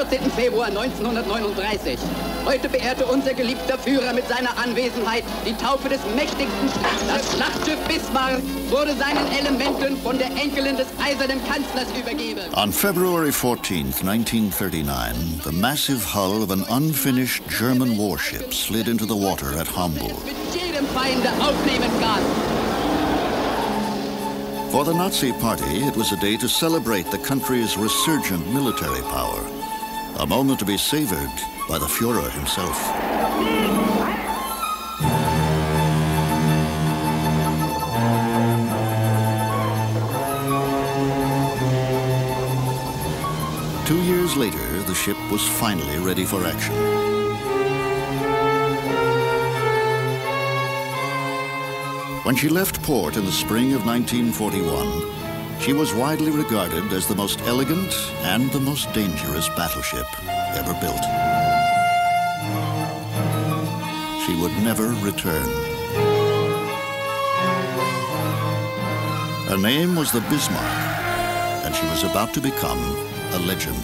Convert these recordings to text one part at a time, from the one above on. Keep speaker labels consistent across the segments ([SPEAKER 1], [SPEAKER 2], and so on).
[SPEAKER 1] 14. Februar 1939. Heute beehrte unser geliebter Führer mit seiner Anwesenheit die Taufe des mächtigsten Staates. Das Schlachtschiff Bismarck wurde seinen Elementen von der Enkelin des eisernen Kanzlers übergeben.
[SPEAKER 2] On February 14th, 1939, the massive hull of an unfinished German warship slid into the water at Hamburg. For the Nazi Party, it was a day to celebrate the country's resurgent military power, a moment to be savored by the Führer himself. Two years later, the ship was finally ready for action. When she left port in the spring of 1941, she was widely regarded as the most elegant and the most dangerous battleship ever built. She would never return. Her name was the Bismarck, and she was about to become a legend.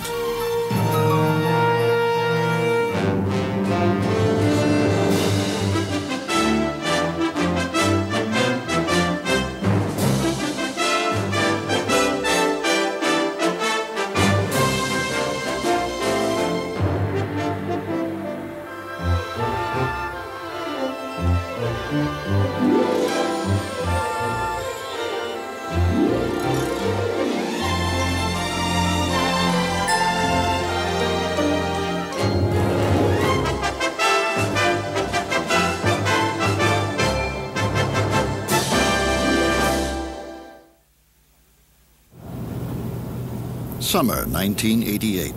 [SPEAKER 2] Summer 1988.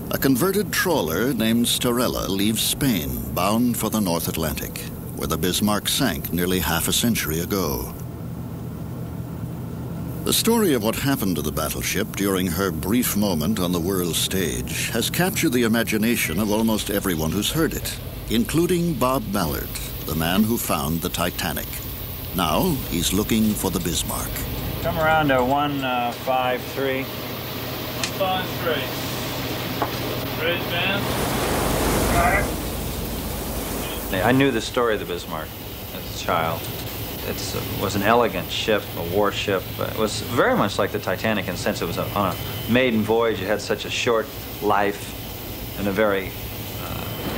[SPEAKER 2] A converted trawler named Starella leaves Spain, bound for the North Atlantic, where the Bismarck sank nearly half a century ago. The story of what happened to the battleship during her brief moment on the world stage has captured the imagination of almost everyone who's heard it, including Bob Ballard, the man who found the Titanic. Now he's looking for the Bismarck.
[SPEAKER 3] Come around to 153.
[SPEAKER 4] 153. Ready, man?
[SPEAKER 3] I knew the story of the Bismarck as a child. It was an elegant ship, a warship. It was very much like the Titanic in the sense it was on a maiden voyage. It had such a short life and a very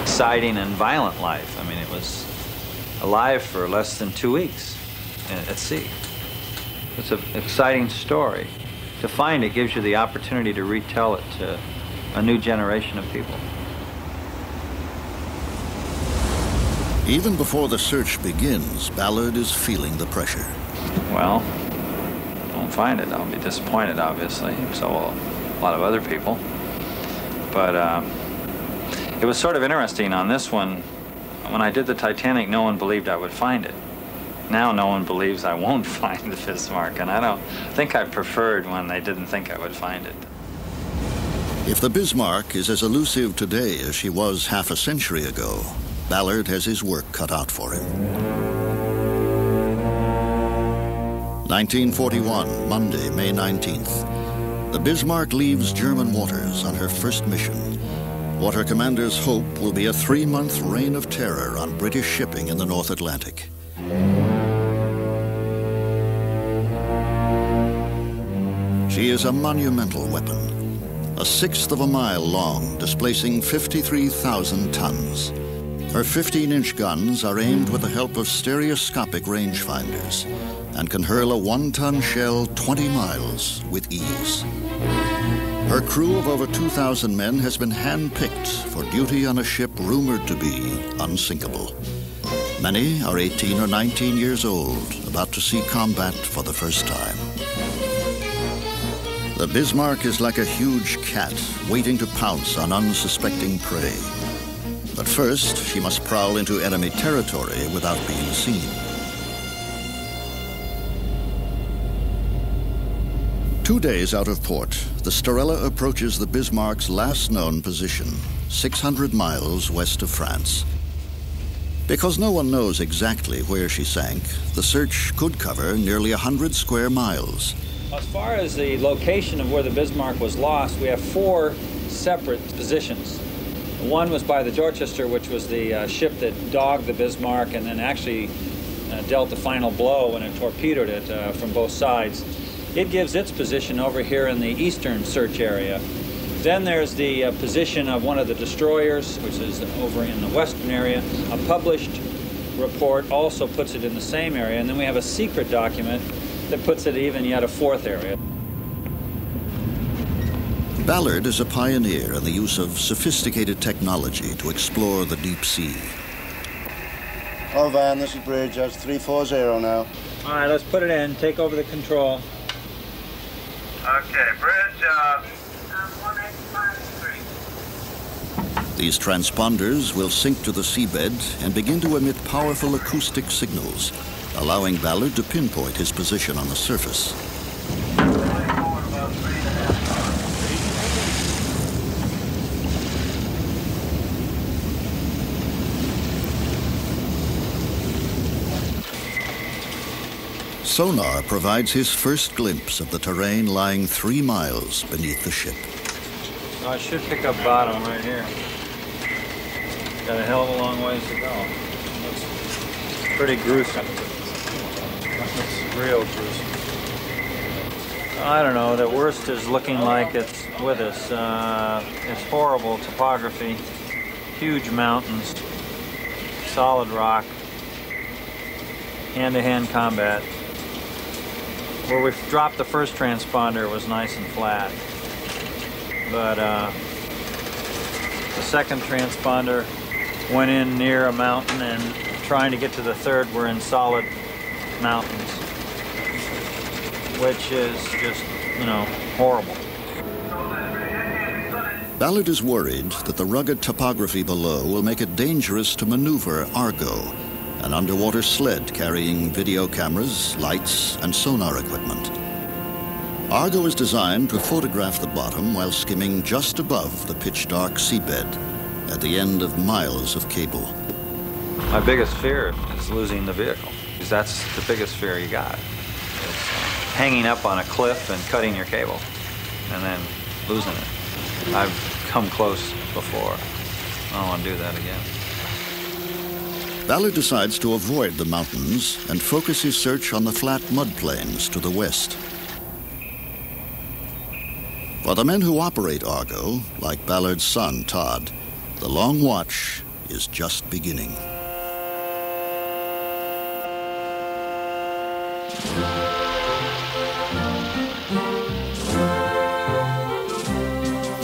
[SPEAKER 3] exciting and violent life. I mean, it was alive for less than 2 weeks at sea. It's an exciting story. To find it gives you the opportunity to retell it to a new generation of people.
[SPEAKER 2] Even before the search begins, Ballard is feeling the pressure.
[SPEAKER 3] Well, I won't find it. I'll be disappointed, obviously. So will a lot of other people. But it was sort of interesting on this one. When I did the Titanic, no one believed I would find it. Now no one believes I won't find the Bismarck, and I don't think I preferred when they didn't think I would find it.
[SPEAKER 2] If the Bismarck is as elusive today as she was half a century ago, Ballard has his work cut out for him. 1941, Monday, May 19th. The Bismarck leaves German waters on her first mission. What her commanders hope will be a 3-month reign of terror on British shipping in the North Atlantic. She is a monumental weapon, 1/6 of a mile long, displacing 53,000 tons. Her 15-inch guns are aimed with the help of stereoscopic rangefinders and can hurl a 1-ton shell 20 miles with ease. Her crew of over 2,000 men has been hand-picked for duty on a ship rumored to be unsinkable. Many are 18 or 19 years old, about to see combat for the first time. The Bismarck is like a huge cat waiting to pounce on unsuspecting prey. But first, she must prowl into enemy territory without being seen. 2 days out of port, the Starella approaches the Bismarck's last known position, 600 miles west of France. Because no one knows exactly where she sank, the search could cover nearly 100 square miles.
[SPEAKER 3] As far as the location of where the Bismarck was lost, we have 4 separate positions. One was by the Dorchester, which was the ship that dogged the Bismarck and then actually dealt the final blow when it torpedoed it from both sides. It gives its position over here in the eastern search area. Then there's the position of one of the destroyers, which is over in the western area. A published report also puts it in the same area, and then we have a secret document that puts it even yet a fourth area.
[SPEAKER 2] Ballard is a pioneer in the use of sophisticated technology to explore the deep sea.
[SPEAKER 5] Oh, Van, this is bridge. That's 340 now.
[SPEAKER 3] All right, let's put it in. Take over the control.
[SPEAKER 4] Okay, bridge,
[SPEAKER 5] 1853.
[SPEAKER 2] These transponders will sink to the seabed and begin to emit powerful acoustic signals, allowing Ballard to pinpoint his position on the surface. Sonar provides his first glimpse of the terrain lying 3 miles beneath the ship.
[SPEAKER 3] So I should pick up bottom right here. Got a hell of a long ways to go. Looks pretty gruesome. Looks real gruesome. I don't know, the worst is looking like it's with us. It's horrible topography, huge mountains, solid rock, hand-to-hand combat. Where we dropped the first transponder was nice and flat, but the second transponder went in near a mountain, and trying to get to the third, we're in solid mountains, which is just, you know, horrible.
[SPEAKER 2] Ballard is worried that the rugged topography below will make it dangerous to maneuver Argo, an underwater sled carrying video cameras, lights, and sonar equipment. Argo is designed to photograph the bottom while skimming just above the pitch-dark seabed at the end of miles of cable.
[SPEAKER 3] My biggest fear is losing the vehicle, because that's the biggest fear you got. It's hanging up on a cliff and cutting your cable, and then losing it. I've come close before. I don't want to do that again.
[SPEAKER 2] Ballard decides to avoid the mountains and focus his search on the flat mud plains to the west. For the men who operate Argo, like Ballard's son, Todd, the long watch is just beginning.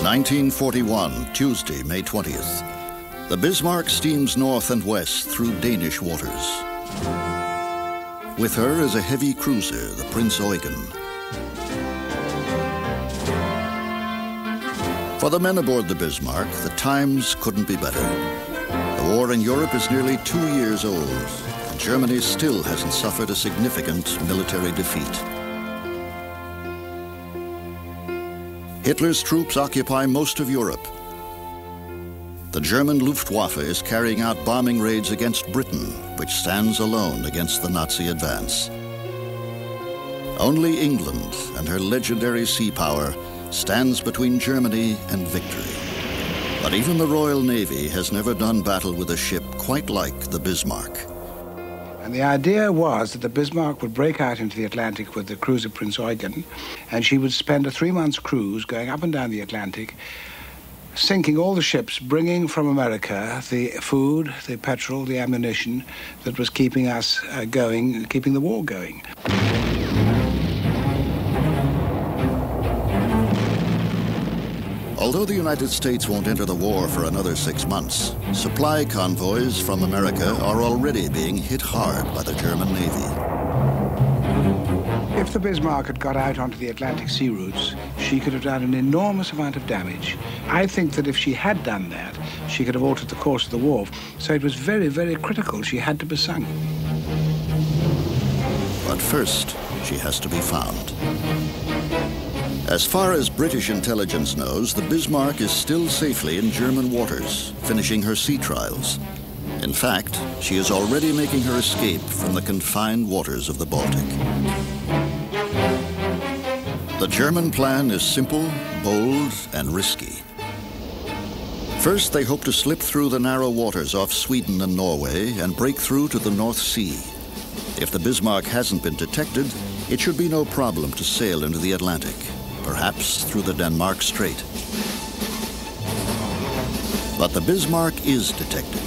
[SPEAKER 2] (1941), Tuesday, May 20th. The Bismarck steams north and west through Danish waters. With her is a heavy cruiser, the Prince Eugen. For the men aboard the Bismarck, the times couldn't be better. The war in Europe is nearly 2 years old, and Germany still hasn't suffered a significant military defeat. Hitler's troops occupy most of Europe. The German Luftwaffe is carrying out bombing raids against Britain, which stands alone against the Nazi advance. Only England and her legendary sea power stands between Germany and victory. But even the Royal Navy has never done battle with a ship quite like the Bismarck.
[SPEAKER 6] And the idea was that the Bismarck would break out into the Atlantic with the cruiser Prince Eugen, and she would spend a 3-month cruise going up and down the Atlantic, sinking all the ships, bringing from America the food, the petrol, the ammunition that was keeping us going, keeping the war going.
[SPEAKER 2] Although the United States won't enter the war for another 6 months, supply convoys from America are already being hit hard by the German Navy.
[SPEAKER 6] If the Bismarck had got out onto the Atlantic sea routes, she could have done an enormous amount of damage. I think that if she had done that, she could have altered the course of the war. So it was very, very critical. She had to be sunk.
[SPEAKER 2] But first, she has to be found. As far as British intelligence knows, the Bismarck is still safely in German waters, finishing her sea trials. In fact, she is already making her escape from the confined waters of the Baltic. The German plan is simple, bold, and risky. First, they hope to slip through the narrow waters off Sweden and Norway and break through to the North Sea. If the Bismarck hasn't been detected, it should be no problem to sail into the Atlantic, perhaps through the Denmark Strait. But the Bismarck is detected.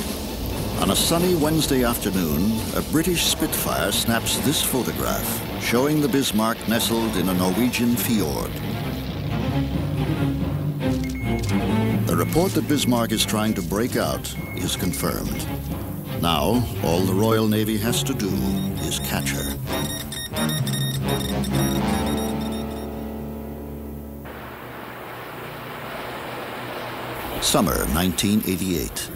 [SPEAKER 2] On a sunny Wednesday afternoon, a British Spitfire snaps this photograph, showing the Bismarck nestled in a Norwegian fjord. The report that Bismarck is trying to break out is confirmed. Now, all the Royal Navy has to do is catch her. Summer 1988.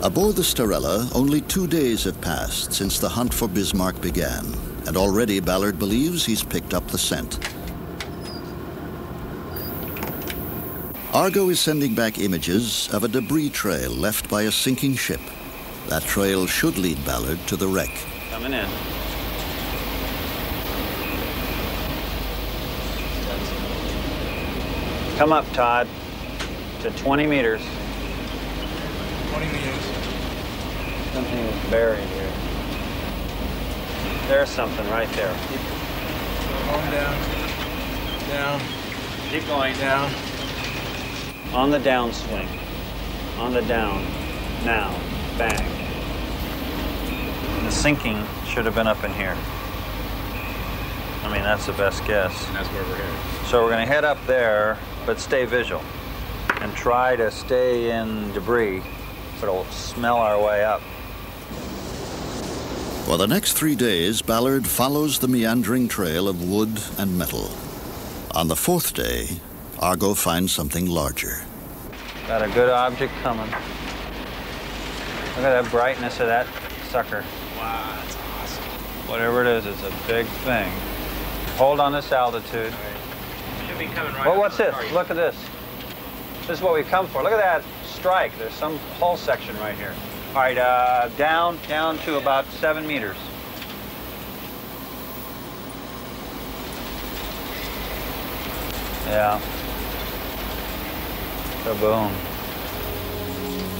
[SPEAKER 2] Aboard the Starella, only 2 days have passed since the hunt for Bismarck began, and already Ballard believes he's picked up the scent. Argo is sending back images of a debris trail left by a sinking ship. That trail should lead Ballard to the wreck.
[SPEAKER 3] Coming in. Come up, Todd, to 20 meters.
[SPEAKER 6] 20 meters.
[SPEAKER 3] Something is buried here. There's something right there.
[SPEAKER 6] Going down. Down.
[SPEAKER 3] Keep going.
[SPEAKER 6] Down.
[SPEAKER 3] On the downswing. On the down. Now. Bang. The sinking should have been up in here. I mean, that's the best guess.
[SPEAKER 4] And that's where we're headed.
[SPEAKER 3] So we're going to head up there, but stay visual. And try to stay in debris, but we'll smell our way up.
[SPEAKER 2] For the next 3 days, Ballard follows the meandering trail of wood and metal. On the 4th day, Argo finds something larger.
[SPEAKER 3] Got a good object coming. Look at that brightness of that sucker.
[SPEAKER 4] Wow, that's awesome.
[SPEAKER 3] Whatever it is, it's a big thing. Hold on this altitude.
[SPEAKER 4] Should be coming right
[SPEAKER 3] Well,
[SPEAKER 4] up
[SPEAKER 3] what's
[SPEAKER 4] to the
[SPEAKER 3] this?
[SPEAKER 4] target.
[SPEAKER 3] Look at this. This is what we've come for. Look at that strike. There's some hull section right here. All right, down to about 7 meters. Yeah. Kaboom.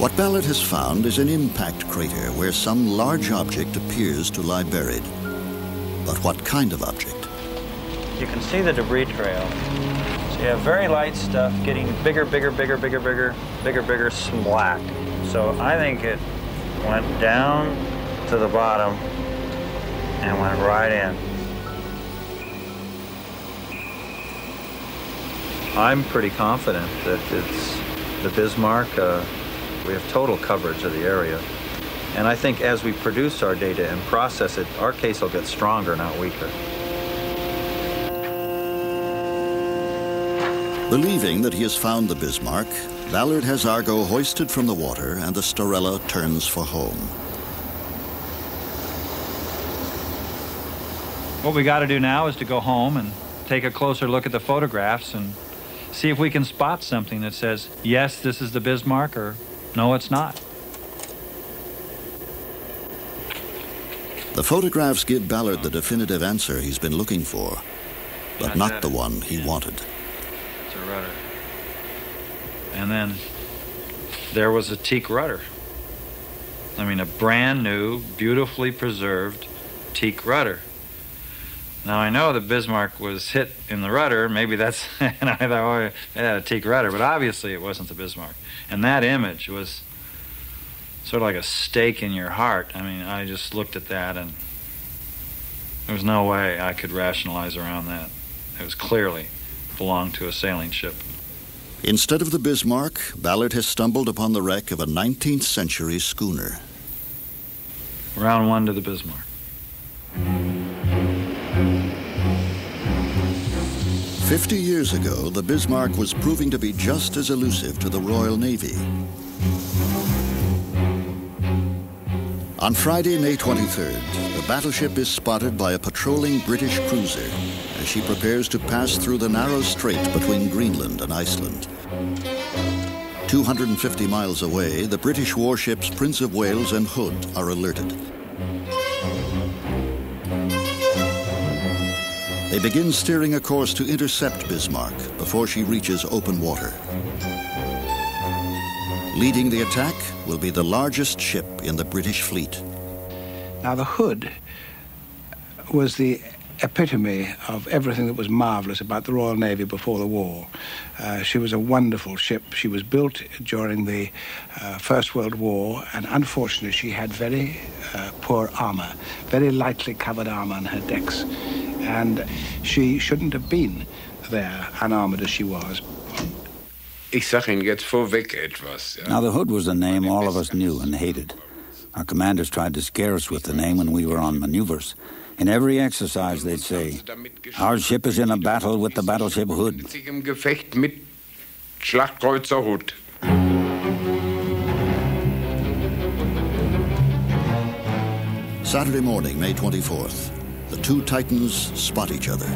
[SPEAKER 2] What Ballard has found is an impact crater where some large object appears to lie buried. But what kind of object?
[SPEAKER 3] You can see the debris trail. So you have very light stuff getting bigger, splack. So I think it went down to the bottom and went right in. I'm pretty confident that it's the Bismarck. We have total coverage of the area. And I think as we produce our data and process it, our case will get stronger, not weaker.
[SPEAKER 2] Believing that he has found the Bismarck, Ballard has Argo hoisted from the water and the Starella turns for home.
[SPEAKER 3] What we got to do now is to go home and take a closer look at the photographs and see if we can spot something that says, yes, this is the Bismarck, or no, it's not.
[SPEAKER 2] The photographs give Ballard the definitive answer he's been looking for, but not the one he wanted.
[SPEAKER 3] It's a rudder. And then there was a teak rudder. I mean, a brand new, beautifully preserved teak rudder. Now, I know that Bismarck was hit in the rudder. Maybe that's, and I thought, oh, it had a teak rudder, but obviously it wasn't the Bismarck. And that image was sort of like a stake in your heart. I mean, I just looked at that, and there was no way I could rationalize around that. It was clearly belonged to a sailing ship.
[SPEAKER 2] Instead of the Bismarck, Ballard has stumbled upon the wreck of a 19th century schooner.
[SPEAKER 3] Round one to the Bismarck.
[SPEAKER 2] 50 years ago, the Bismarck was proving to be just as elusive to the Royal Navy. On Friday, May 23rd, the battleship is spotted by a patrolling British cruiser as she prepares to pass through the narrow strait between Greenland and Iceland. 250 miles away, the British warships Prince of Wales and Hood are alerted. They begin steering a course to intercept Bismarck before she reaches open water. Leading the attack will be the largest ship in the British fleet.
[SPEAKER 6] Now, the Hood was the epitome of everything that was marvelous about the Royal Navy before the war. She was a wonderful ship. She was built during the First World War, and unfortunately she had very poor armor, very lightly covered armor on her decks, and she shouldn't have been there unarmored as she was.
[SPEAKER 7] Ich sag Ihnen jetzt vorweg etwas.
[SPEAKER 8] Now, the Hood was a name all of us knew and hated. Our commanders tried to scare us with the name when we were on maneuvers. In every exercise, they'd say, "Our ship is in a battle with the battleship Hood."
[SPEAKER 7] Im Gefecht mit Schlachtkreuzer Hood.
[SPEAKER 2] Saturday morning, May 24th, the two Titans spot each other.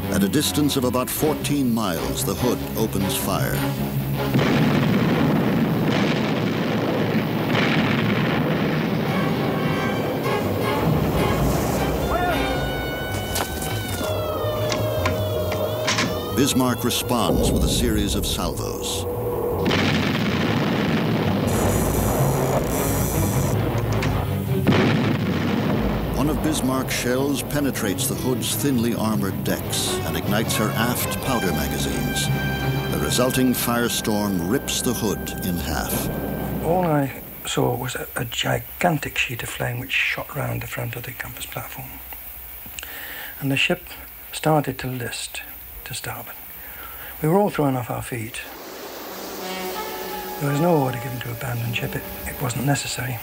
[SPEAKER 2] At a distance of about 14 miles, the Hood opens fire. Bismarck responds with a series of salvos. One of Bismarck's shells penetrates the Hood's thinly armored decks and ignites her aft powder magazines. The resulting firestorm rips the Hood in half.
[SPEAKER 9] All I saw was a gigantic sheet of flame which shot round the front of the compass platform. And the ship started to list to starboard. We were all thrown off our feet. There was no order given to abandon ship. It wasn't necessary.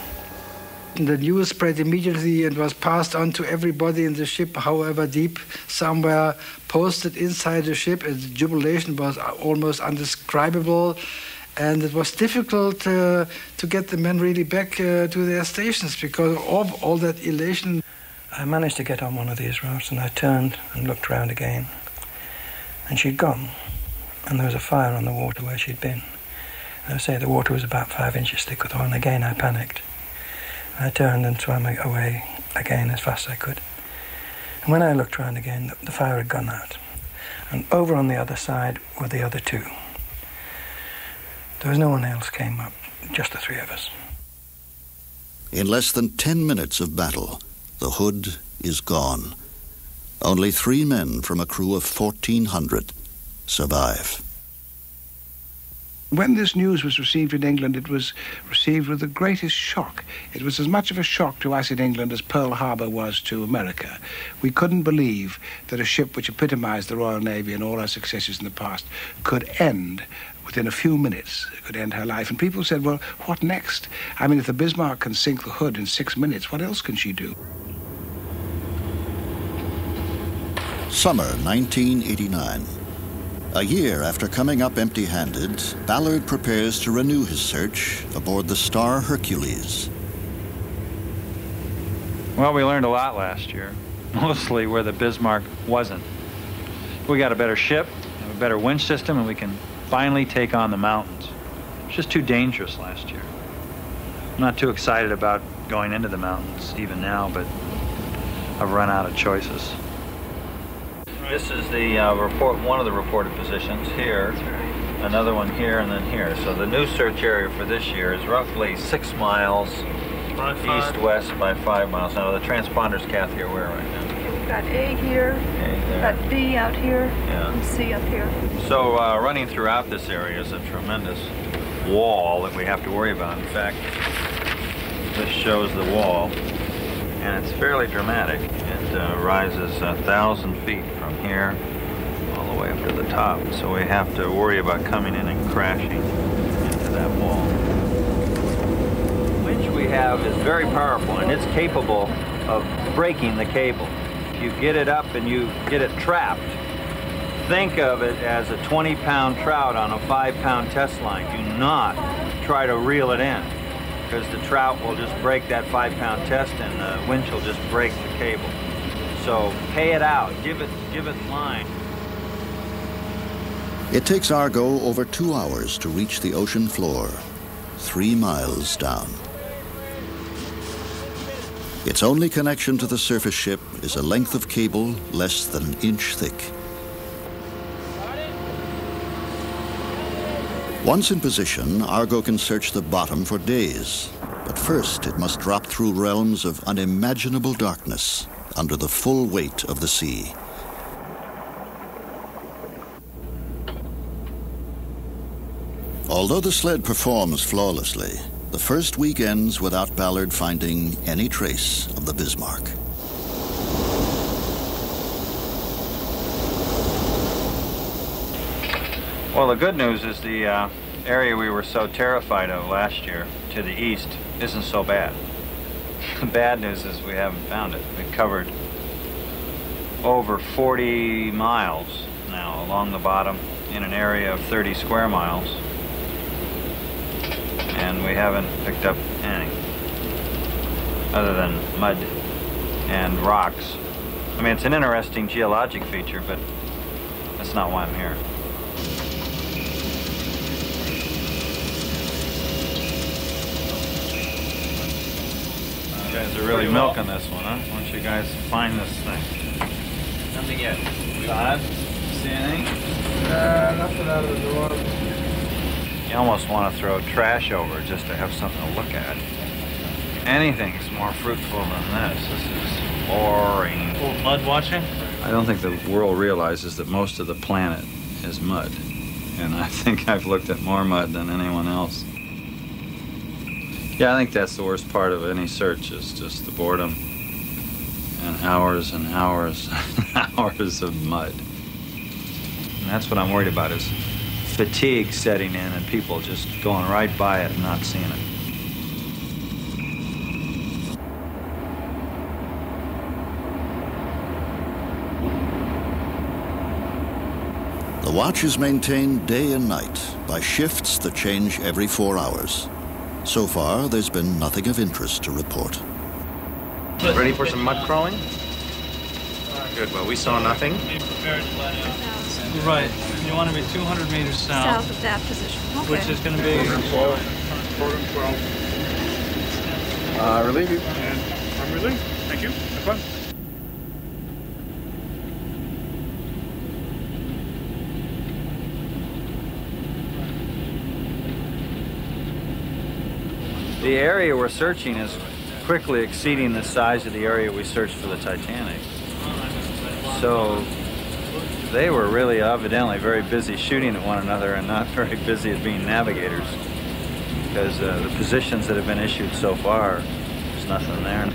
[SPEAKER 9] The news spread immediately and was passed on to everybody in the ship, however deep, somewhere posted inside the ship, and the jubilation was almost indescribable, and it was difficult to get the men really back to their stations because of all that elation. I managed to get on one of these rafts, and I turned and looked round again. And she'd gone, and there was a fire on the water where she'd been. And I say the water was about 5 inches thick with oil, and again I panicked. And I turned and swam away again as fast as I could. And when I looked round again, the fire had gone out. And over on the other side were the other two. There was no one else came up, just the three of us.
[SPEAKER 2] In less than 10 minutes of battle, the Hood is gone. Only 3 men from a crew of 1,400 survive.
[SPEAKER 6] When this news was received in England, it was received with the greatest shock. It was as much of a shock to us in England as Pearl Harbor was to America. We couldn't believe that a ship which epitomized the Royal Navy and all our successes in the past could end within a few minutes, could end her life. And people said, well, what next? I mean, if the Bismarck can sink the Hood in 6 minutes, what else can she do?
[SPEAKER 2] Summer 1989. A year after coming up empty-handed, Ballard prepares to renew his search aboard the Star Hercules.
[SPEAKER 3] Well, we learned a lot last year, mostly where the Bismarck wasn't. We got a better ship, a better winch system, and we can finally take on the mountains. It's just too dangerous last year. I'm not too excited about going into the mountains even now, but I've run out of choices. This is the one of the reported positions here, another one here, and then here. So the new search area for this year is roughly 6 miles east-west by 5 miles. Now the transponder's Kathy are where right now?
[SPEAKER 10] We've got A here, got B out here, and C up here.
[SPEAKER 3] So running throughout this area is a tremendous wall that we have to worry about. In fact, this shows the wall, and it's fairly dramatic. It rises 1,000 feet from here all the way up to the top. So we have to worry about coming in and crashing into that wall. The winch we have is very powerful, and it's capable of breaking the cable. If you get it up and you get it trapped, think of it as a 20-pound trout on a 5-pound test line. Do not try to reel it in, because the trout will just break that 5-pound test and the winch will just break the cable. So pay it out, give it line.
[SPEAKER 2] It takes Argo over 2 hours to reach the ocean floor, 3 miles down. Its only connection to the surface ship is a length of cable less than an inch thick. Once in position, Argo can search the bottom for days. But first, it must drop through realms of unimaginable darkness under the full weight of the sea. Although the sled performs flawlessly, the first week ends without Ballard finding any trace of the Bismarck.
[SPEAKER 3] Well, the good news is the area we were so terrified of last year to the east isn't so bad. The bad news is we haven't found it. We've covered over 40 miles now along the bottom in an area of 30 square miles. And we haven't picked up any other than mud and rocks. I mean, it's an interesting geologic feature, but that's not why I'm here. You guys are really milking this one, huh? Why don't you guys find this thing? Nothing yet. Todd, see anything?
[SPEAKER 9] Nothing out of the door.
[SPEAKER 3] You almost want to throw trash over just to have something to look at. Anything's more fruitful than this. This is boring.
[SPEAKER 4] Oh, mud watching?
[SPEAKER 3] I don't think the world realizes that most of the planet is mud. And I think I've looked at more mud than anyone else. Yeah, I think that's the worst part of any search, is just the boredom and hours and hours and hours of mud. And that's what I'm worried about, is fatigue setting in and people just going right by it and not seeing it.
[SPEAKER 2] The watch is maintained day and night by shifts that change every 4 hours. So far, there's been nothing of interest to report.
[SPEAKER 4] Ready for some mud crawling? Good, well, we saw nothing.
[SPEAKER 11] Right, you want to be 200 meters south.
[SPEAKER 10] South of that position, okay.
[SPEAKER 11] Which is going to be...
[SPEAKER 12] Program 12. Relieve you. And I'm relieved. Thank you. Have fun.
[SPEAKER 3] The area we're searching is quickly exceeding the size of the area we searched for the Titanic. So they were really evidently very busy shooting at one another and not very busy at being navigators, because the positions that have been issued so far, there's nothing there.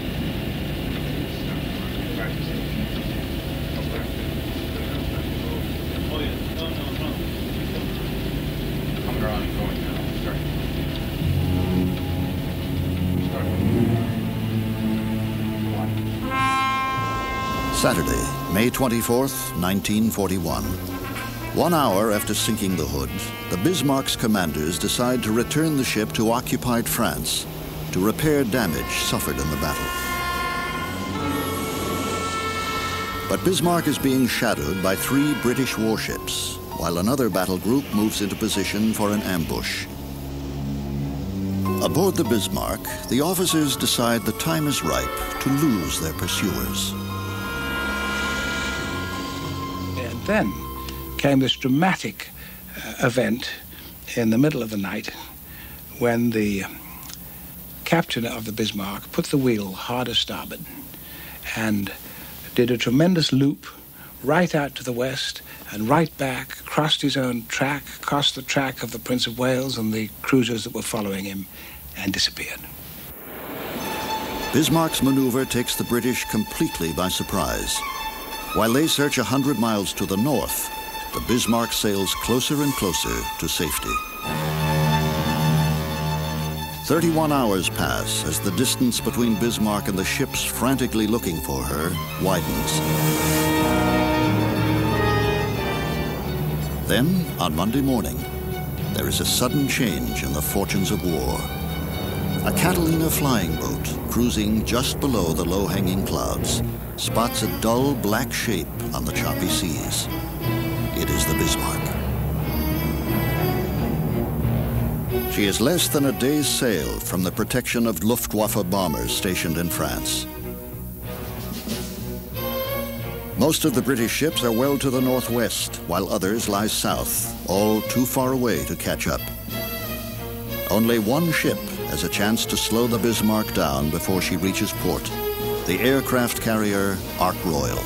[SPEAKER 2] Saturday, May 24th, 1941. 1 hour after sinking the Hood, the Bismarck's commanders decide to return the ship to occupied France to repair damage suffered in the battle. But Bismarck is being shadowed by 3 British warships, while another battle group moves into position for an ambush. Aboard the Bismarck, the officers decide the time is ripe to lose their pursuers.
[SPEAKER 6] And then came this dramatic event in the middle of the night when the captain of the Bismarck put the wheel hard a starboard and did a tremendous loop right out to the west and right back, crossed his own track, crossed the track of the Prince of Wales and the cruisers that were following him, and disappeared.
[SPEAKER 2] Bismarck's maneuver takes the British completely by surprise. While they search 100 miles to the north, the Bismarck sails closer and closer to safety. 31 hours pass as the distance between Bismarck and the ships frantically looking for her widens. Then, on Monday morning, there is a sudden change in the fortunes of war. A Catalina flying boat, cruising just below the low-hanging clouds, spots a dull black shape on the choppy seas. It is the Bismarck. She is less than a day's sail from the protection of Luftwaffe bombers stationed in France. Most of the British ships are well to the northwest, while others lie south, all too far away to catch up. Only one ship has a chance to slow the Bismarck down before she reaches port, the aircraft carrier Ark Royal.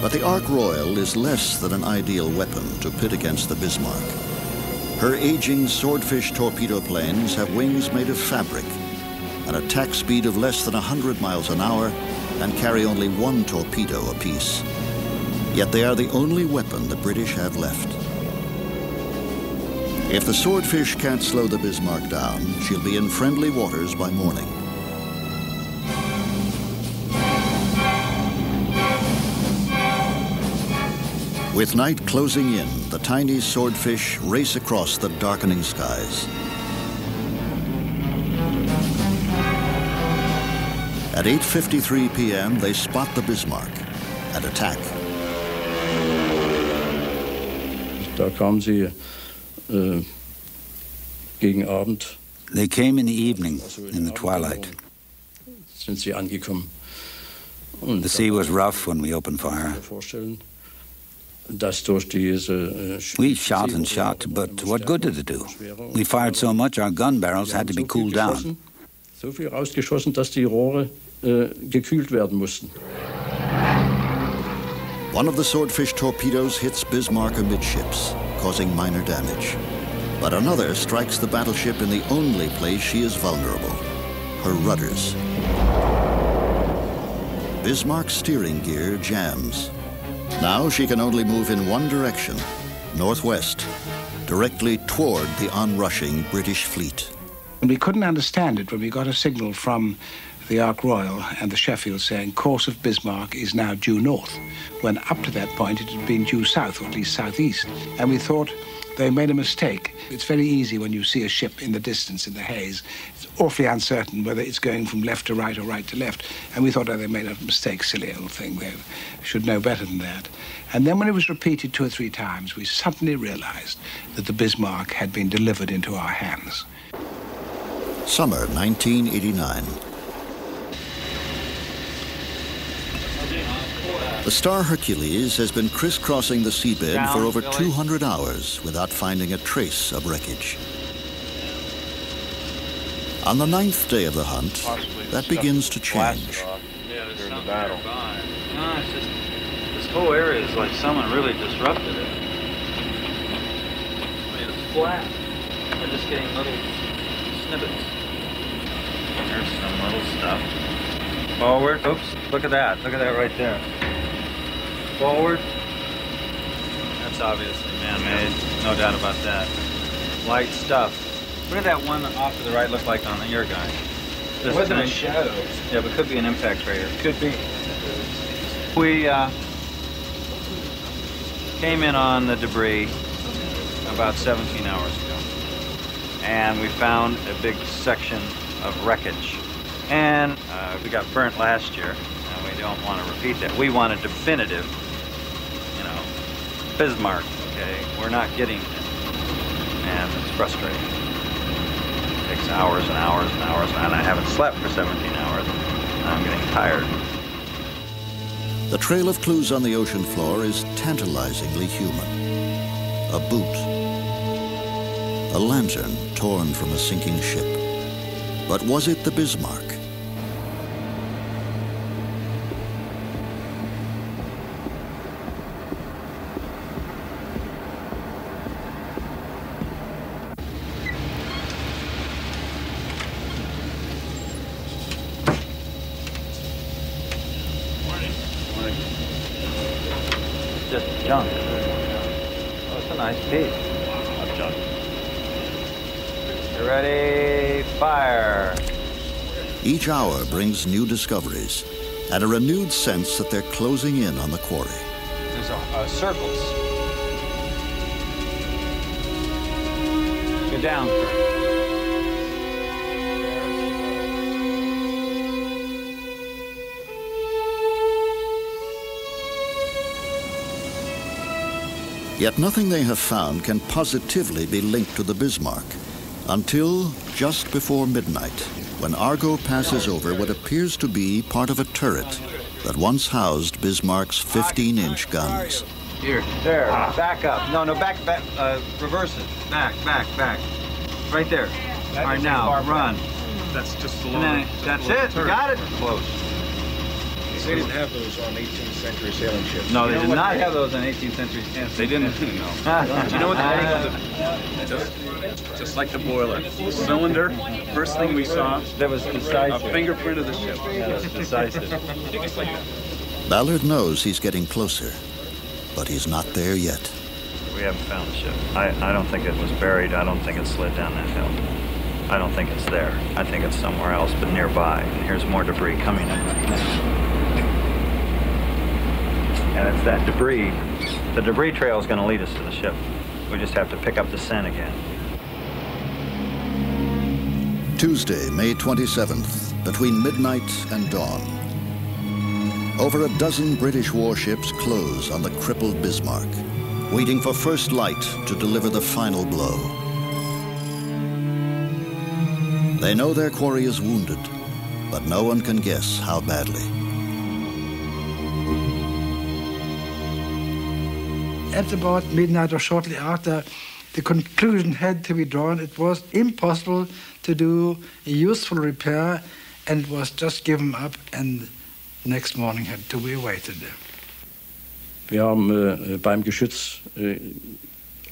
[SPEAKER 2] But the Ark Royal is less than an ideal weapon to pit against the Bismarck. Her aging swordfish torpedo planes have wings made of fabric, an attack speed of less than 100 miles an hour, and carry only one torpedo apiece. Yet they are the only weapon the British have left. If the swordfish can't slow the Bismarck down, she'll be in friendly waters by morning. With night closing in, the tiny swordfish race across the darkening skies. At 8:53 p.m., they spot the Bismarck and attack.
[SPEAKER 13] Da kamen sie gegen Abend.
[SPEAKER 8] They came in the evening, in the twilight.
[SPEAKER 13] Sind sie angekommen.
[SPEAKER 8] The sea was rough when we opened fire. We shot and shot, but what good did it do? We fired so much our gun barrels had to be cooled down.
[SPEAKER 13] So viel rausgeschossen, dass die Rohre gekühlt werden mussten.
[SPEAKER 2] One of the swordfish torpedoes hits Bismarck amidships, causing minor damage. But another strikes the battleship in the only place she is vulnerable, her rudders. Bismarck's steering gear jams. Now she can only move in one direction, northwest, directly toward the onrushing British fleet.
[SPEAKER 6] And we couldn't understand it when we got a signal from the Ark Royal and the Sheffield saying course of Bismarck is now due north, when up to that point it had been due south, or at least southeast. And we thought they made a mistake. It's very easy when you see a ship in the distance in the haze. It's awfully uncertain whether it's going from left to right or right to left. And we thought, oh, they made a mistake, silly old thing. They should know better than that. And then when it was repeated 2 or 3 times, we suddenly realized that the Bismarck had been delivered into our hands.
[SPEAKER 2] Summer 1989. The Star Hercules has been crisscrossing the seabed for over 200 hours without finding a trace of wreckage. On the 9th day of the hunt, that begins to change.
[SPEAKER 3] Yeah, there's something nearby. No, it's just, this whole area is like someone really disrupted it. I mean, it's flat. We're just getting little snippets. There's some little stuff. Forward. Oops, look at that. Look at that right there. Forward. That's obviously man-made, no doubt about that. Light stuff. What did that one off to the right look like on your guy?
[SPEAKER 14] It wasn't a shadow.
[SPEAKER 3] Yeah, but it could be an impact crater.
[SPEAKER 14] Could be.
[SPEAKER 3] We came in on the debris about 17 hours ago, and we found a big section of wreckage. And we got burnt last year, and we don't want to repeat that. We want a definitive, Bismarck, okay? We're not getting it, and it's frustrating. It takes hours and hours and hours, and I haven't slept for 17 hours, and I'm getting tired.
[SPEAKER 2] The trail of clues on the ocean floor is tantalizingly human. A boot, a lantern torn from a sinking ship. But was it the Bismarck?
[SPEAKER 3] Just junk. Oh, it's a nice piece of junk. You ready? Fire.
[SPEAKER 2] Each hour brings new discoveries and a renewed sense that they're closing in on the quarry.
[SPEAKER 3] There's circles. Go down.
[SPEAKER 2] Yet nothing they have found can positively be linked to the Bismarck until just before midnight, when Argo passes over what appears to be part of a turret that once housed Bismarck's 15-inch guns.
[SPEAKER 4] Here.
[SPEAKER 3] There. Back up. No, back. Reverse it. Back. Right there. All right, now run.
[SPEAKER 12] That's just a long.
[SPEAKER 3] That's it. You got it. Close.
[SPEAKER 15] They didn't have those on 18th century sailing ships.
[SPEAKER 3] No, they did not have those on 18th century ships.
[SPEAKER 4] They didn't. No. Do you know what just like the boiler. The cylinder, first thing we saw,
[SPEAKER 3] that was decisive.
[SPEAKER 4] A fingerprint of the ship.
[SPEAKER 3] That was decisive.
[SPEAKER 2] Ballard knows he's getting closer, but he's not there yet.
[SPEAKER 3] We haven't found the ship. I don't think it was buried. I don't think it slid down that hill. I don't think it's there. I think it's somewhere else, but nearby. And here's more debris coming in. And it's that debris. The debris trail is going to lead us to the ship. We just have to pick up the scent again.
[SPEAKER 2] Tuesday, May 27th, between midnight and dawn. Over a dozen British warships close on the crippled Bismarck, waiting for first light to deliver the final blow. They know their quarry is wounded, but no one can guess how badly.
[SPEAKER 9] At about midnight or shortly after, the conclusion had to be drawn. It was impossible to do a useful repair, and it was just given up, and next morning had to be awaited.
[SPEAKER 13] Wir haben beim Geschütz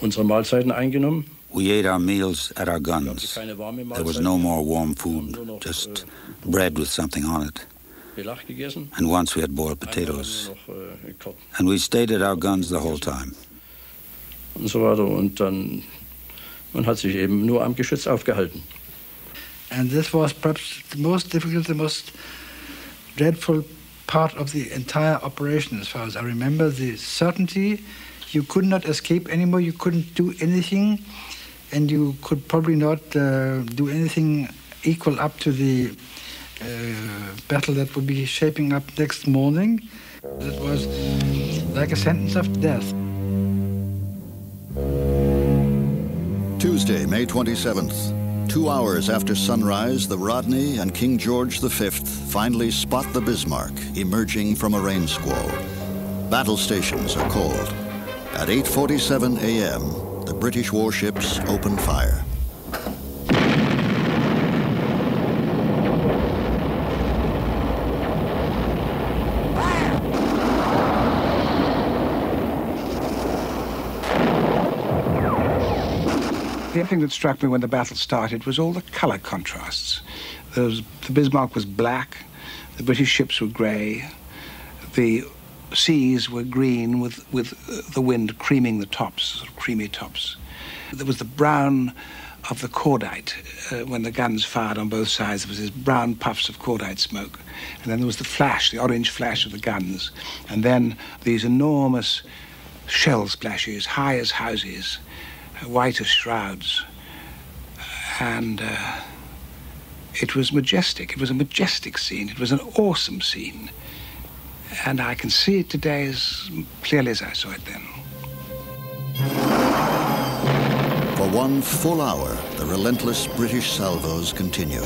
[SPEAKER 13] unsere Mahlzeiten eingenommen.
[SPEAKER 8] We ate our meals at our guns. There was no more warm food, just bread with something on it. And once we had boiled potatoes. And we stayed at our guns the whole time.
[SPEAKER 13] Und so weiter. Und dann, man hat sich eben nur am Geschütz aufgehalten.
[SPEAKER 9] And this was perhaps the most difficult, the most dreadful part of the entire operation, as far as I remember. The certainty, you could not escape anymore, you couldn't do anything, and you could probably not do anything equal up to the battle that would be shaping up next morning. It was like a sentence of death.
[SPEAKER 2] Tuesday, May 27th. 2 hours after sunrise, the Rodney and King George V finally spot the Bismarck emerging from a rain squall. Battle stations are called. At 8:47 a.m., the British warships open fire.
[SPEAKER 6] The thing that struck me when the battle started was all the color contrasts. The Bismarck was black, the British ships were gray, the seas were green with the wind creaming the tops, sort of creamy tops. There was the brown of the cordite. When the guns fired on both sides, there was these brown puffs of cordite smoke. And then there was the flash, the orange flash of the guns. And then these enormous shell splashes, high as houses, white as shrouds. And it was majestic. It was a majestic scene. It was an awesome scene. And I can see it today as clearly as I saw it then.
[SPEAKER 2] For 1 full hour, the relentless British salvos continue.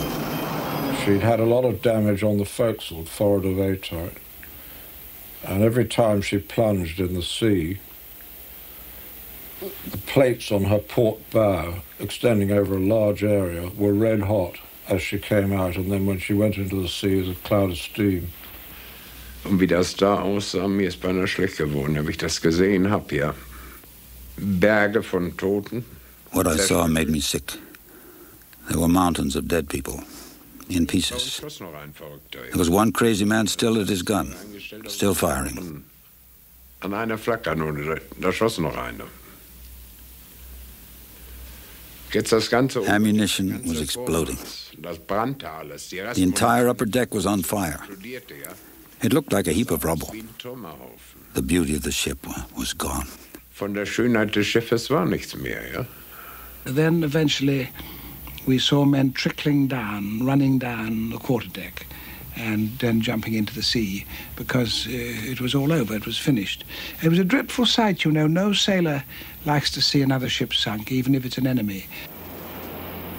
[SPEAKER 16] She'd had a lot of damage on the forecastle forward of A turret. And every time she plunged in the sea, the plates on her port bow, extending over a large area, were red hot as she came out, and then when she went into the sea, it was a cloud of steam.
[SPEAKER 7] Und wie das da aussah, mir ist beinahe schlecht geworden, als ich das gesehen habe, ja. Berge von Toten.
[SPEAKER 8] What I saw made me sick. There were mountains of dead people, in pieces. There was one crazy man still at his gun, still firing.
[SPEAKER 7] An einer Flakkanone, da schoss noch einer.
[SPEAKER 8] Ammunition was exploding. The entire upper deck was on fire. It looked like a heap of rubble. The beauty of the ship was gone.
[SPEAKER 7] Von der Schönheit des Schiffes war nichts mehr, ja?
[SPEAKER 6] Then eventually we saw men trickling down, running down the quarterdeck, and then jumping into the sea because it was all over, it was finished. It was a dreadful sight, you know. No sailor likes to see another ship sunk, even if it's an enemy.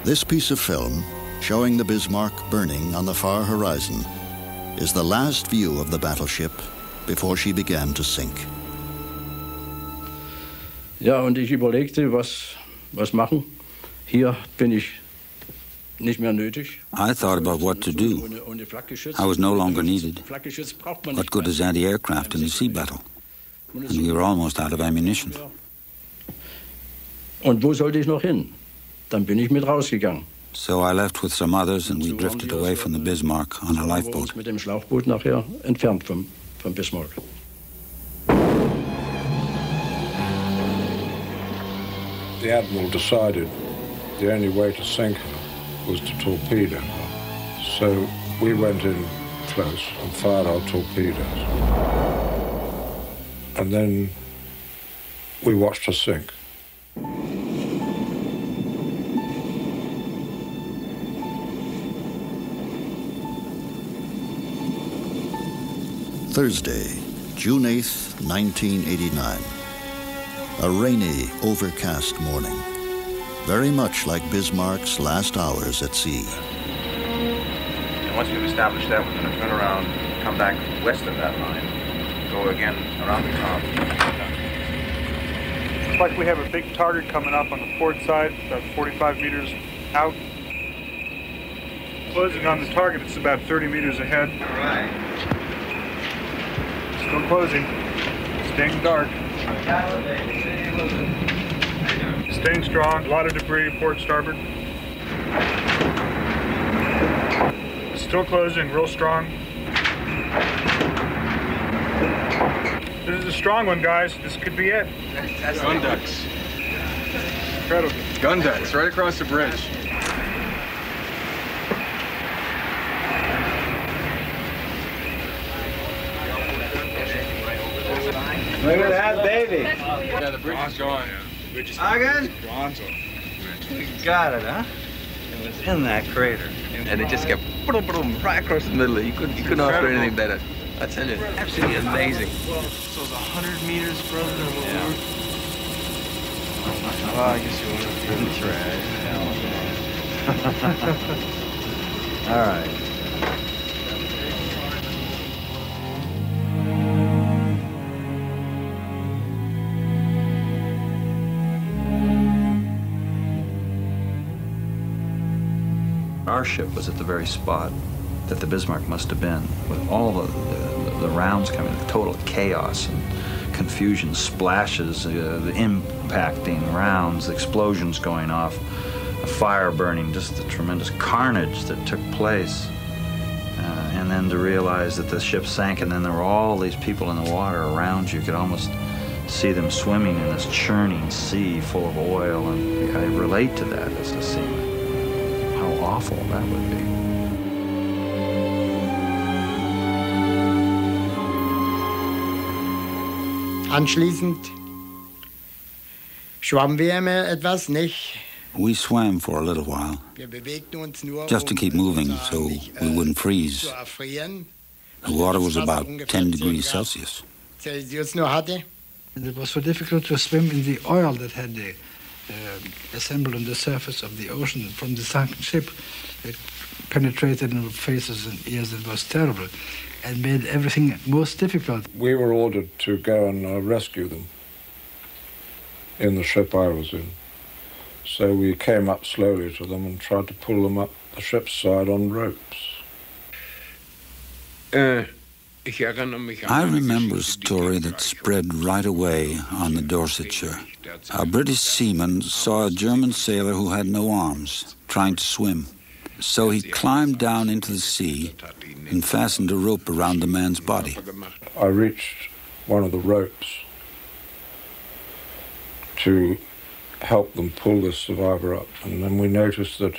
[SPEAKER 2] This piece of film, showing the Bismarck burning on the far horizon, is the last view of the battleship before she began to sink.
[SPEAKER 13] Ja, und ich überlegte, was machen. Hier bin ich nicht mehr nötig.
[SPEAKER 8] I thought about what to do. I was no longer needed. What good is anti-aircraft in a sea battle? And we were almost out of ammunition.
[SPEAKER 13] Und wo sollte ich noch hin? Dann bin ich mit rausgegangen.
[SPEAKER 8] So I left with some others and we drifted away from the Bismarck on a lifeboat.
[SPEAKER 13] Mit dem Schlauchboot nachher entfernt vom Bismarck.
[SPEAKER 16] The Admiral decided the only way to sink her was to torpedo her. So we went in close and fired our torpedoes. And then we watched her sink.
[SPEAKER 2] Thursday, June 8th, 1989. A rainy, overcast morning, very much like Bismarck's last hours at sea.
[SPEAKER 4] And once we've established that, we're going to turn around, come back west of that line, go again around the top.
[SPEAKER 12] Looks like we have a big target coming up on the port side, about 45 meters out. Closing on the target, it's about 30 meters ahead.
[SPEAKER 4] All right.
[SPEAKER 12] Still closing. Staying dark. Staying strong. A lot of debris, port starboard. Still closing, real strong. This is a strong one, guys. This could be it.
[SPEAKER 15] Gun decks.
[SPEAKER 12] Incredible.
[SPEAKER 15] Gun decks, right across the bridge.
[SPEAKER 14] Look at that baby.
[SPEAKER 15] Yeah, the bridge is gone.
[SPEAKER 14] Again?
[SPEAKER 3] We got it, huh? It was in that crater.
[SPEAKER 17] And it just kept boom, boom, right across the middle. You couldn't offer anything better. I tell you, absolutely amazing.
[SPEAKER 11] So it's 100 meters further than what we were.
[SPEAKER 3] Well, I guess you want to through the trash. All right. Our ship was at the very spot that the Bismarck must have been, with all the rounds coming, the total chaos and confusion, splashes, the impacting rounds, the explosions going off, the fire burning, just the tremendous carnage that took place. And then to realize that the ship sank and then there were all these people in the water around you. You could almost see them swimming in this churning sea full of oil, and I relate to that as a seaman. How awful that would be.
[SPEAKER 18] Anschließend schwammen wir etwas, nicht?
[SPEAKER 8] We swam for a little while, just to keep moving so we wouldn't freeze. The water was about 10 degrees Celsius.
[SPEAKER 9] It was so difficult to swim in the oil that had assembled on the surface of the ocean from the sunken ship. It penetrated in our faces and ears. It was terrible and made everything most difficult.
[SPEAKER 16] We were ordered to go and rescue them in the ship I was in. So we came up slowly to them and tried to pull them up the ship's side on ropes.
[SPEAKER 8] I remember a story that spread right away on the Dorsetshire. A British seaman saw a German sailor who had no arms, trying to swim. So he climbed down into the sea and fastened a rope around the man's body.
[SPEAKER 16] I reached one of the ropes to help them pull this survivor up, and then we noticed that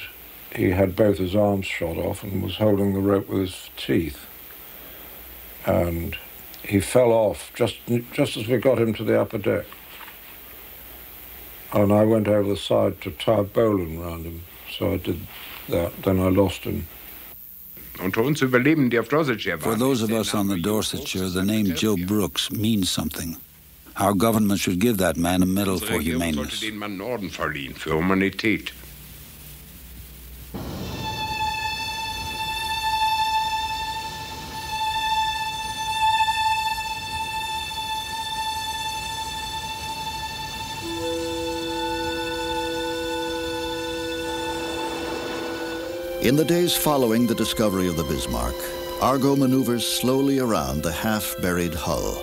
[SPEAKER 16] he had both his arms shot off and was holding the rope with his teeth. And he fell off just as we got him to the upper deck. And I went over the side to tie a bowline around him. So I did that, then I lost him.
[SPEAKER 7] For those
[SPEAKER 8] of us on the Dorsetshire, the name Joe Brooks means something. Our government should give that man a medal for humaneness.
[SPEAKER 2] In the days following the discovery of the Bismarck, Argo maneuvers slowly around the half-buried hull,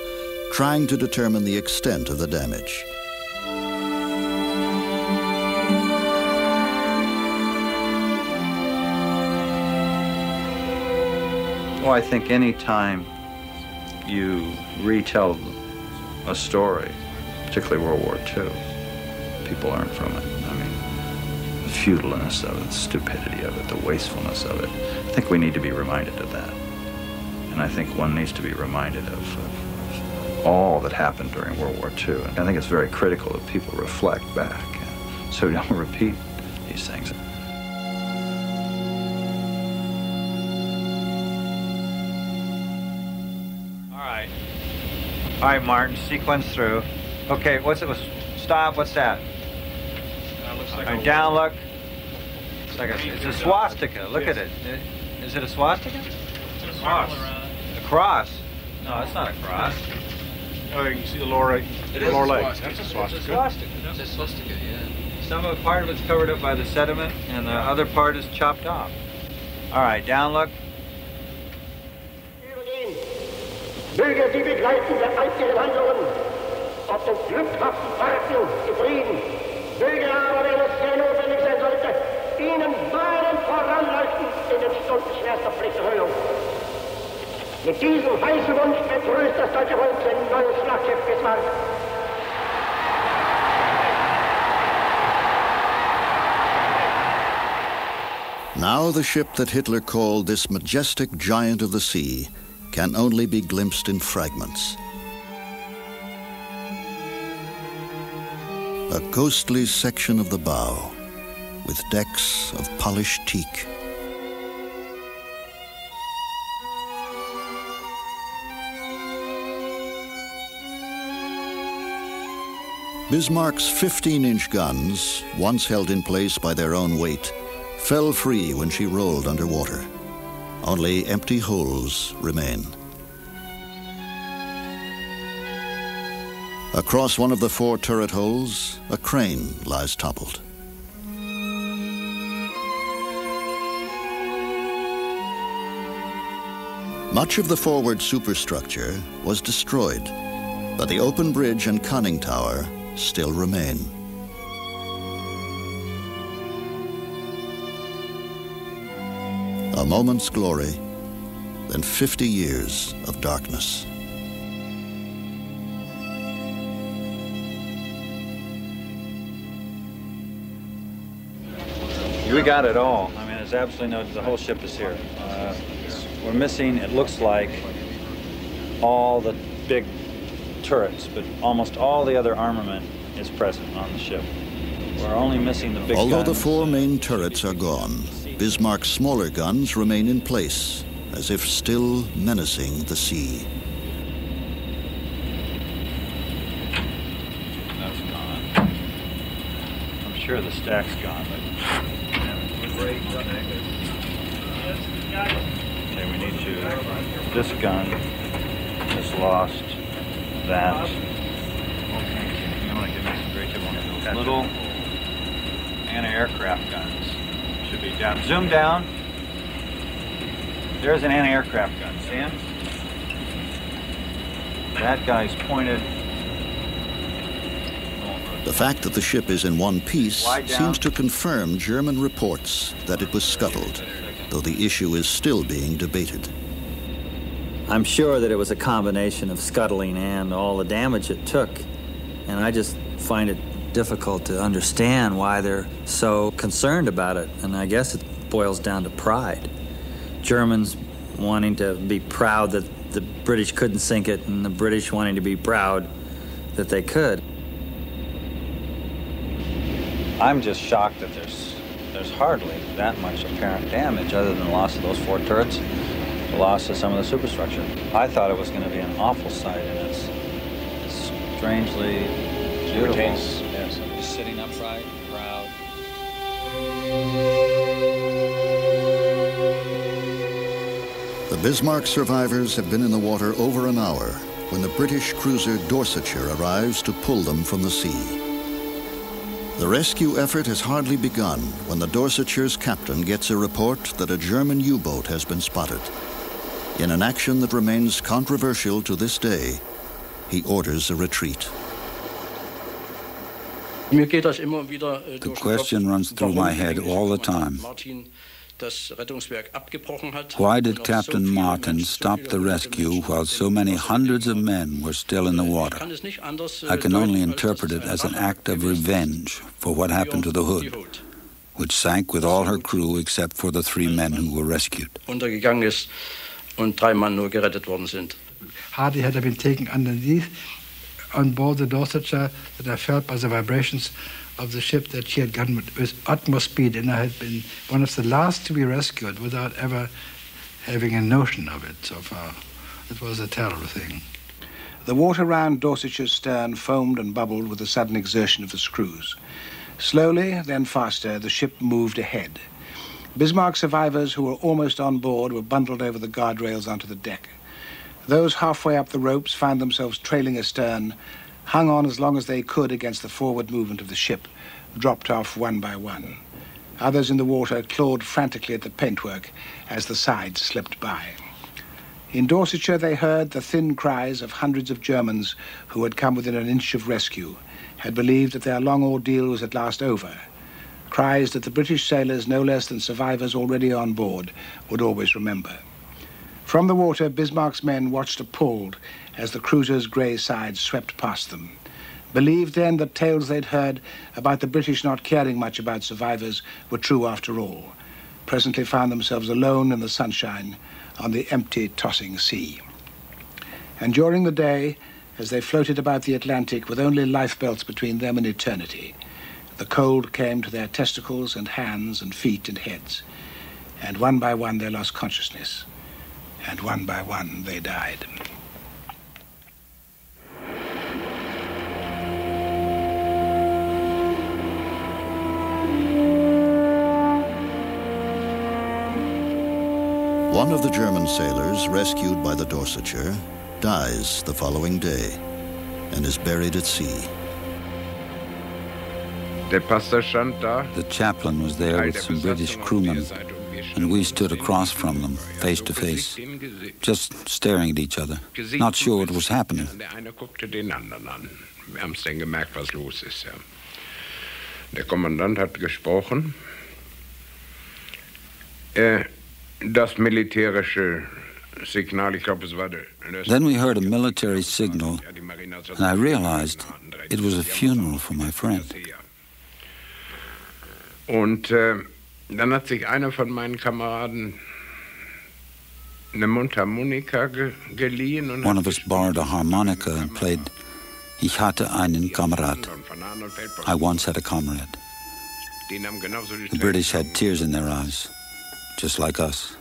[SPEAKER 2] trying to determine the extent of the damage.
[SPEAKER 3] Well, I think any time you retell a story, particularly World War II, people learn from it. I mean, the futileness of it, the stupidity of it, the wastefulness of it. I think we need to be reminded of that. And I think one needs to be reminded of all that happened during World War II. And I think it's very critical that people reflect back so we don't repeat these things. All right, Martin, sequence through. Okay, what's it? Stop, what's that?
[SPEAKER 12] Looks like
[SPEAKER 3] all right, down, look. It's a swastika, look at it. Is it a swastika?
[SPEAKER 12] It's a cross.
[SPEAKER 3] A cross? No, it's not a cross.
[SPEAKER 12] Oh, you can see the lower leg. That's a swastika.
[SPEAKER 3] It's a swastika.
[SPEAKER 19] It's a swastika, yeah.
[SPEAKER 3] Part of it's covered up by the sediment, and the other part is chopped off. All right, down, look.
[SPEAKER 20] Möge die begleiten der einzigen Handlungen auf den glückhaften Fahrten im Frieden. Möge aber, wenn es sehr notwendig sein sollte, ihnen weit voranleuchten in den Stunden schwerster Pflichterfüllung. Mit diesem heißen Wunsch begrüßt das deutsche Volk sein neues Schlachtschiff Bismarck.
[SPEAKER 2] Now the ship that Hitler called this majestic giant of the sea can only be glimpsed in fragments. A ghostly section of the bow with decks of polished teak. Bismarck's 15-inch guns, once held in place by their own weight, fell free when she rolled underwater. Only empty holes remain. Across one of the 4 turret holes, a crane lies toppled. Much of the forward superstructure was destroyed, but the open bridge and conning tower still remain. A moment's glory, then 50 years of darkness.
[SPEAKER 3] We got it all. I mean, there's absolutely no, the whole ship is here. We're missing, it looks like, all the big turrets, but almost all the other armament is present on the ship. We're only missing the big guns.
[SPEAKER 2] Although the 4 main turrets are gone, Bismarck's smaller guns remain in place, as if still menacing the sea.
[SPEAKER 3] That's gone. I'm sure the stack's gone, but... Okay, we need to... This gun is lost. That. Okay, you want to give me some great tip on little anti-aircraft guns. Should be down. Zoom down. There's an anti-aircraft gun. See him? That guy's pointed.
[SPEAKER 2] The fact that the ship is in one piece seems to confirm German reports that it was scuttled, though the issue is still being debated.
[SPEAKER 21] I'm sure that it was a combination of scuttling and all the damage it took, and I just find it difficult to understand why they're so concerned about it, and I guess it boils down to pride. Germans wanting to be proud that the British couldn't sink it, and the British wanting to be proud that they could.
[SPEAKER 3] I'm just shocked that there's hardly that much apparent damage other than the loss of those 4 turrets, the loss of some of the superstructure. I thought it was going to be an awful sight, and it's strangely beautiful.
[SPEAKER 19] Yes. Just sitting upright, proud.
[SPEAKER 2] The Bismarck survivors have been in the water over an hour when the British cruiser Dorsetshire arrives to pull them from the sea. The rescue effort has hardly begun when the Dorsetshure's captain gets a report that a German U-boat has been spotted. In an action that remains controversial to this day, he orders a retreat.
[SPEAKER 8] The question runs through my head all the time. Why did Captain Martin stop the rescue while so many hundreds of men were still in the water? I can only interpret it as an act of revenge for what happened to the Hood, which sank with all her crew except for the 3 men who were rescued.
[SPEAKER 9] Hardly had I been taken underneath on board the Dorsetshire that I felt by the vibrations of the ship that she had gone with utmost speed, and I had been one of the last to be rescued without ever having a notion of it so far. It was a terrible thing.
[SPEAKER 6] The water round Dorsetshure's stern foamed and bubbled with the sudden exertion of the screws. Slowly, then faster, the ship moved ahead. Bismarck survivors who were almost on board were bundled over the guardrails onto the deck. Those halfway up the ropes found themselves trailing astern, hung on as long as they could against the forward movement of the ship, dropped off one by one. Others in the water clawed frantically at the paintwork as the sides slipped by. In Dorsetshire, they heard the thin cries of hundreds of Germans who had come within an inch of rescue, had believed that their long ordeal was at last over. Cries that the British sailors, no less than survivors already on board, would always remember. From the water, Bismarck's men watched appalled as the cruiser's grey sides swept past them. Believed then that tales they'd heard about the British not caring much about survivors were true after all. Presently found themselves alone in the sunshine on the empty, tossing sea. And during the day, as they floated about the Atlantic with only lifebelts between them and eternity, the cold came to their testicles and hands and feet and heads. And one by one they lost consciousness. And one by one they died.
[SPEAKER 2] One of the German sailors rescued by the Dorsetshire dies the following day and is buried at sea.
[SPEAKER 8] The chaplain was there with some British crewmen, and we stood across from them, face to face, just staring at each other, not sure what was happening.
[SPEAKER 7] Der Kommandant hat gesprochen. Das militärische Signal, ich glaube, es war der...
[SPEAKER 8] Then we heard a military signal, and I realized it was a funeral for my friend.
[SPEAKER 7] Und dann hat sich einer von meinen Kameraden eine Mundharmonika geliehen. Und
[SPEAKER 8] one of us borrowed a harmonica and played Ich hatte einen Kamerad. I once had a comrade. The British had tears in their eyes, just like us.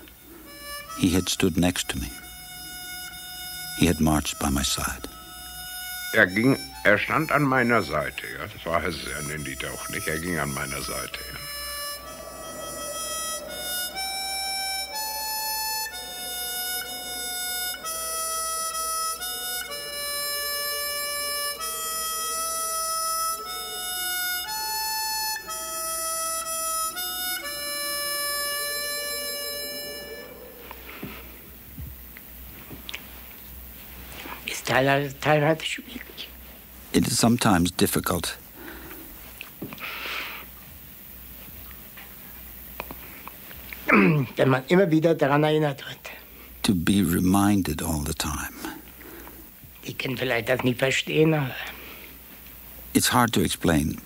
[SPEAKER 8] He had stood next to me. He had marched by my side.
[SPEAKER 7] Er stand an meiner Seite, ja. Das war es ja in die auch nicht. Er ging an meiner Seite, ja.
[SPEAKER 8] It is sometimes difficult.
[SPEAKER 18] Wenn man immer wieder daran erinnert wird.
[SPEAKER 8] To be reminded all the time.
[SPEAKER 18] Die können vielleicht das nicht verstehen, aber...
[SPEAKER 8] It's hard to explain.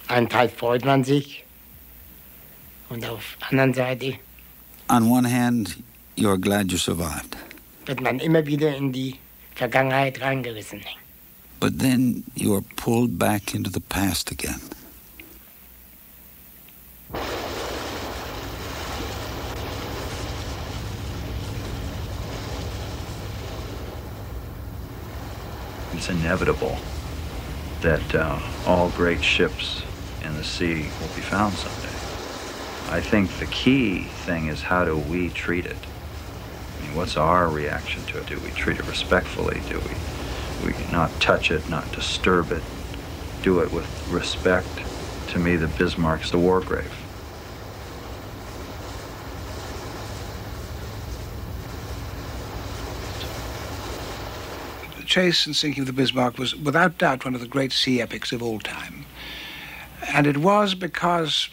[SPEAKER 18] Einen Teil freut man sich und auf der anderen Seite...
[SPEAKER 8] On one hand, you're glad you survived.
[SPEAKER 18] Wird man immer wieder in die Vergangenheit reingerissen.
[SPEAKER 8] But then you are pulled back into the past again.
[SPEAKER 3] It's inevitable that all great ships in the sea will be found someday. I think the key thing is, how do we treat it? I mean, what's our reaction to it? Do we treat it respectfully? Do we We not touch it, not disturb it, do it with respect. To me, the Bismarck's the war grave.
[SPEAKER 6] The chase and sinking of the Bismarck was without doubt one of the great sea epics of all time. And it was because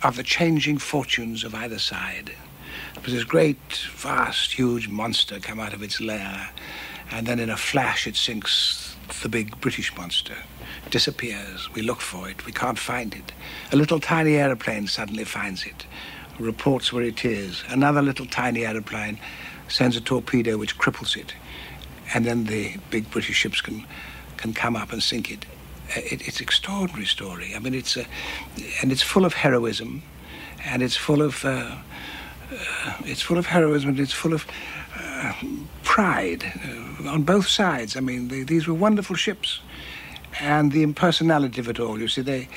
[SPEAKER 6] of the changing fortunes of either side. There was this great, vast, huge monster come out of its lair, and then in a flash it sinks the big British monster. It disappears. We look for it. We can't find it. A little tiny aeroplane suddenly finds it, reports where it is. Another little tiny aeroplane sends a torpedo which cripples it, and then the big British ships can come up and sink it. It's an extraordinary story. I mean, it's full of heroism, and it's full of heroism, and it's full of pride on both sides. I mean, these were wonderful ships, and the impersonality of it all. You see,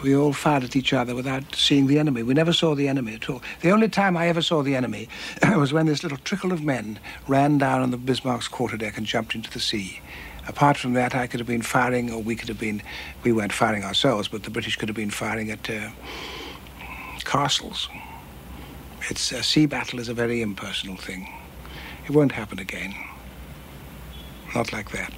[SPEAKER 6] we all fired at each other without seeing the enemy. We never saw the enemy at all. The only time I ever saw the enemy was when this little trickle of men ran down on the Bismarck's quarterdeck and jumped into the sea. Apart from that, I could have been firing, or we weren't firing ourselves, but the British could have been firing at castles. A sea battle is a very impersonal thing. It won't happen again. Not like that.